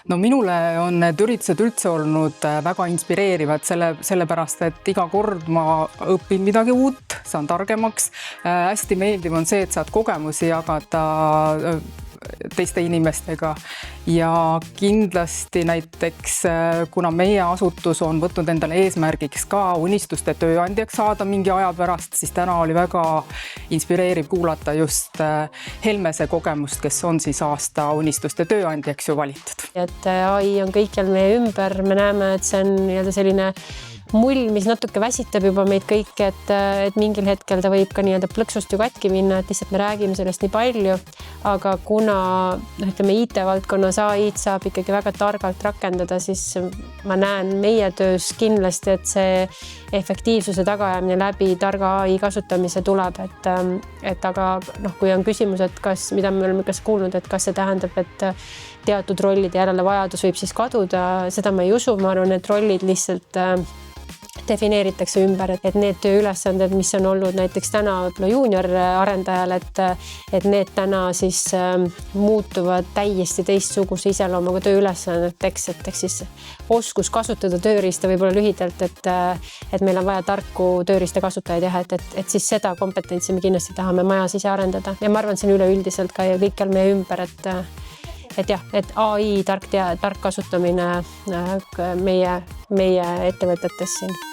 No minule on need üritused üldse olnud väga inspireerivad, sellepärast, et iga kord ma õpin midagi uut, saan targemaks. Hästi meeldiv on see, et saad kogemusi jagada teiste inimestega ja kindlasti näiteks, kuna meie asutus on võtnud endale eesmärgiks ka unistuste tööandjaks saada mingi aja pärast, siis täna oli väga inspireeriv kuulata just Helmese kogemust, kes on siis aasta unistuste tööandjaks ju valitud. Et AI on kõikjal meie ümber, me näeme, et see on selline mull, mis natuke väsitab juba meid kõiki, et mingil hetkel ta võib ka plõksust ju katki minna, et lihtsalt me räägime sellest nii palju, aga kuna IT-valdkonnas AI-d saab ikkagi väga targalt rakendada, siis ma näen meie töös kindlasti, et see efektiivsuse tagajamine läbi targa AI kasutamise tuleb, et aga kui on küsimus, et mida me oleme kuulnud, et kas see tähendab, et teatud rollide järele vajadus võib siis kaduda, seda ma ei usu, ma arvan, et rollid lihtsalt defineeritakse ümber, et need tööülesanded, mis on olnud näiteks täna juunior arendajal, et need täna siis muutuvad täiesti teistsuguse iseloomuga tööülesanneteks, et siis oskus kasutada tööriista võib-olla lühidalt, et meil on vaja tarku tööriista kasutajaid jah, et siis seda kompetentsi me kindlasti tahame majas ise arendada ja ma arvan, see on üleüldiselt ka kõikjal meie ümber, et AI tark kasutamine meie ettevõtetes siin.